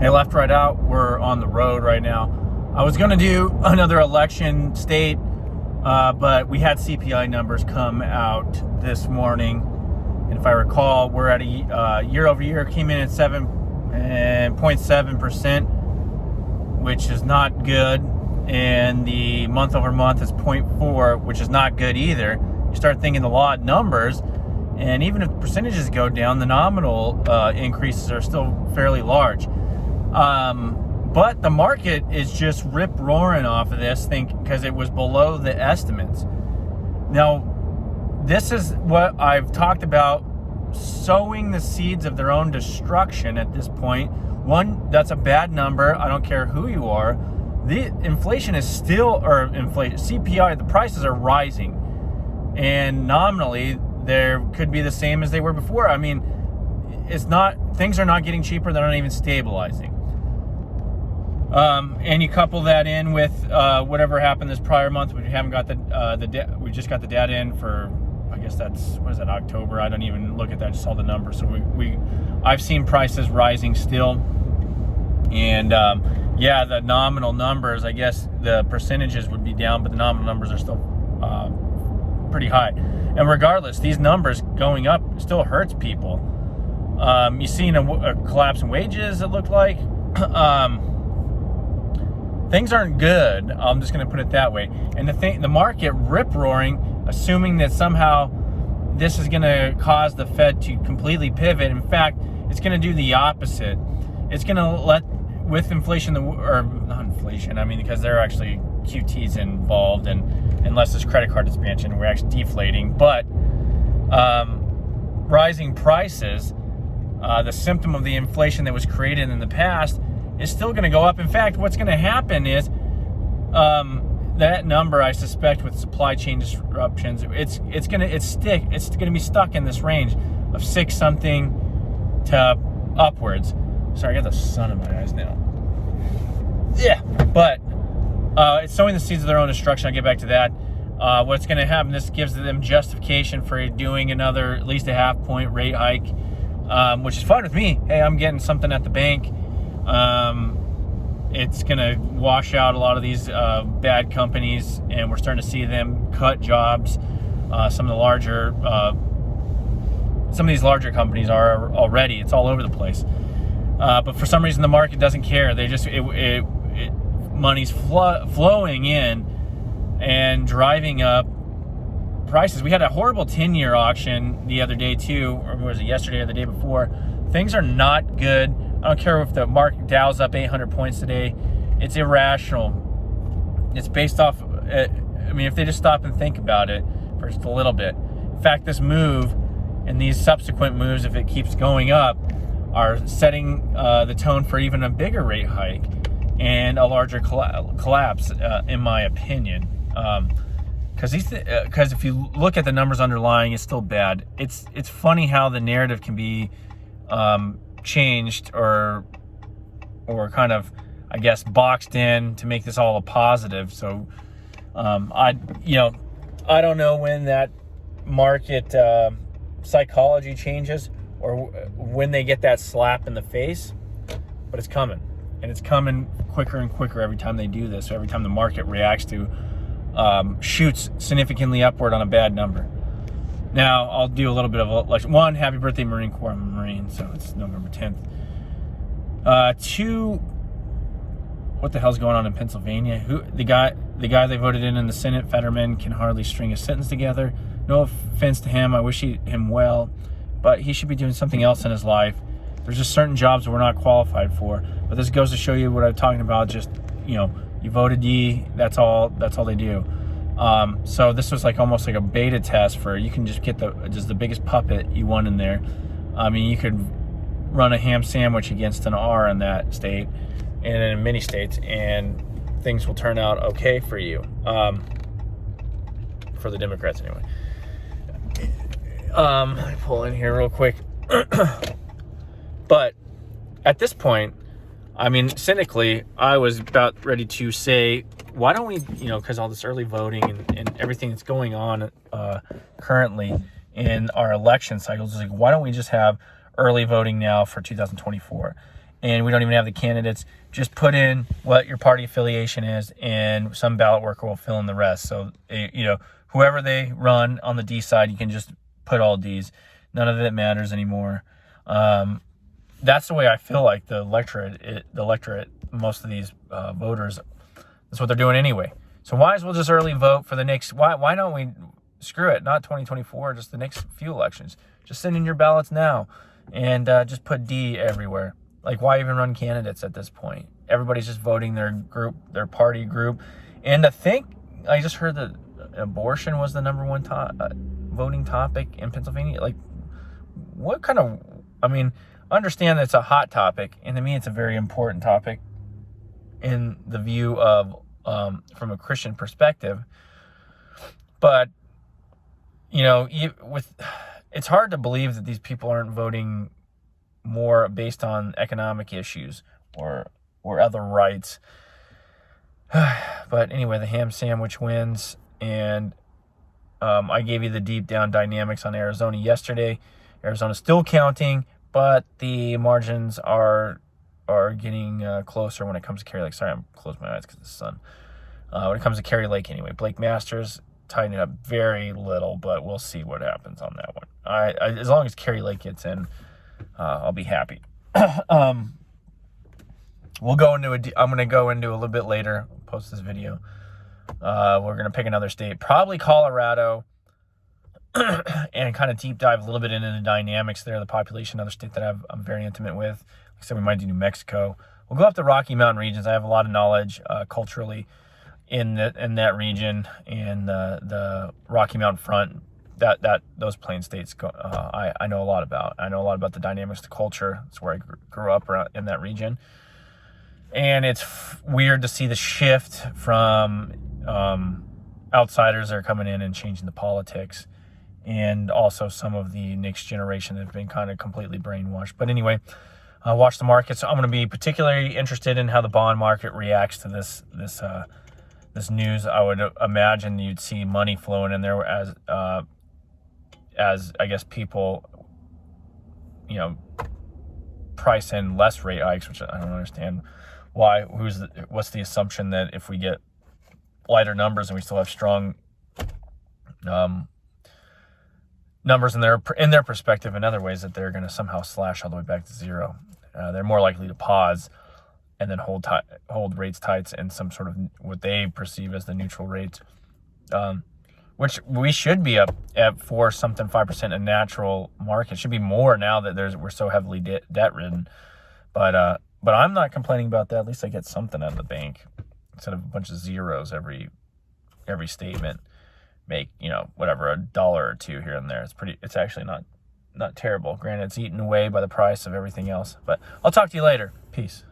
Hey, left, right, out. We're on the road right now. I was going to do another election state, but we had CPI numbers come out this morning. And if I recall, we're at a year over year came in at 7.7%, which is not good. And the month over month is 0.4, which is not good either. You start thinking the law of numbers, and even if percentages go down, the nominal increases are still fairly large. But the market is just rip-roaring off of this thing because it was below the estimates. Now, this is what I've talked about, sowing the seeds of their own destruction at this point. One, that's a bad number. I don't care who you are. The inflation is still, or inflation, CPI, the prices are rising. And nominally, there could be the same as they were before. I mean, it's not, things are not getting cheaper. They're not even stabilizing. And you couple that in with whatever happened this prior month. We haven't got we just got the data in for, I guess that's, what is that, October? I don't even look at that, I just saw the number. So I've seen prices rising still. And yeah, the nominal numbers, I guess the percentages would be down, but the nominal numbers are still pretty high. And regardless, these numbers going up still hurts people. You've seen a collapse in wages, it looked like. Things aren't good. I'm just going to put it that way. And the market rip-roaring, assuming that somehow this is going to cause the Fed to completely pivot. In fact, it's going to do the opposite. It's going to let, with inflation, or not inflation, I mean, because there are actually QTs involved, and unless there's credit card expansion, we're actually deflating. But rising prices, the symptom of the inflation that was created in the past, is still going to go up. In fact, what's going to happen is that number, I suspect, with supply chain disruptions, it's going to be stuck in this range of 6 something to upwards. Sorry, I got the sun in my eyes now. Yeah, but it's sowing the seeds of their own destruction. I'll get back to that. What's going to happen? This gives them justification for doing another at least a half-point rate hike, which is fine with me. Hey, I'm getting something at the bank. It's going to wash out a lot of these bad companies, and we're starting to see them cut jobs. Some of these larger companies are already. It's all over the place. But for some reason, the market doesn't care. They just money's flowing in and driving up prices. We had a horrible 10-year auction the other day too, or was it yesterday or the day before? Things are not good. I don't care if the market Dow's up 800 points today. It's irrational. It's based off, I mean, if they just stop and think about it for just a little bit. In fact, this move and these subsequent moves, if it keeps going up, are setting the tone for even a bigger rate hike and a larger collapse, in my opinion. Because if you look at the numbers underlying, it's still bad. It's funny how the narrative can be changed or kind of, I guess, boxed in to make this all a positive. So I don't know when that market psychology changes or when they get that slap in the face, but it's coming, and it's coming quicker and quicker every time they do this. So every time the market reacts to shoots significantly upward on a bad number. Now, I'll do a little bit of election. 1, happy birthday, Marine Corps. I'm a Marine, so it's November 10th. 2, what the hell's going on in Pennsylvania? The guy they voted in the Senate, Fetterman, can hardly string a sentence together. No offense to him. I wish him well, but he should be doing something else in his life. There's just certain jobs that we're not qualified for. But this goes to show you what I'm talking about. Just, you voted D. That's all they do. So this was like almost like a beta test for, you can just get the biggest puppet you want in there. I mean, you could run a ham sandwich against an R in that state and in many states, and things will turn out okay for you. For the Democrats anyway. Let me pull in here real quick. But at this point, I mean, cynically, I was about ready to say, why don't we, because all this early voting and everything that's going on currently in our election cycles, is like, why don't we just have early voting now for 2024? and we don't even have the candidates, just put in what your party affiliation is, and some ballot worker will fill in the rest. So, whoever they run on the D side, you can just put all Ds. None of it matters anymore. That's the way I feel like the electorate, most of these voters, that's what they're doing anyway. So why as well just early vote for the next, why don't we, screw it, not 2024, just the next few elections. Just send in your ballots now and just put D everywhere. Like, why even run candidates at this point? Everybody's just voting their group, their party group. And I think, I just heard that abortion was the number one voting topic in Pennsylvania. Like, what kind of, understand that it's a hot topic, and to me it's a very important topic in the view of, from a Christian perspective. But, it's hard to believe that these people aren't voting more based on economic issues or other rights. But anyway, the ham sandwich wins, and I gave you the deep down dynamics on Arizona yesterday. Arizona's still counting, but the margins are getting closer when it comes to Carrie Lake. Sorry, I'm closing my eyes because of the sun. When it comes to Carrie Lake, anyway, Blake Masters tightened it up very little, but we'll see what happens on that one. As long as Carrie Lake gets in, I'll be happy. We'll go into I'm going to go into a little bit later. I'll post this video. We're going to pick another state, probably Colorado, and kind of deep dive a little bit into the dynamics there, the population, another state that I'm very intimate with. Like I said, we might do New Mexico. We'll go up the Rocky Mountain regions. I have a lot of knowledge culturally in that region, and the Rocky Mountain front, that those plain states I know a lot about. I know a lot about the dynamics, the culture. That's where I grew up in that region. And it's weird to see the shift from outsiders that are coming in and changing the politics, and also some of the next generation that have been kind of completely brainwashed. But anyway, watch the markets. So I'm going to be particularly interested in how the bond market reacts to this news. I would imagine you'd see money flowing in there as I guess people, price in less rate hikes, which I don't understand why. What's the assumption that if we get lighter numbers and we still have strong numbers in their perspective, in other ways, that they're going to somehow slash all the way back to zero. They're more likely to pause and then hold rates tight in some sort of what they perceive as the neutral rates, which we should be up at 4-5% a natural market. It should be more now that we're so heavily debt ridden. But I'm not complaining about that. At least I get something out of the bank instead of a bunch of zeros every statement. Make whatever, $1 or $2 here and there. It's actually not terrible. Granted, it's eaten away by the price of everything else. But I'll talk to you later. Peace.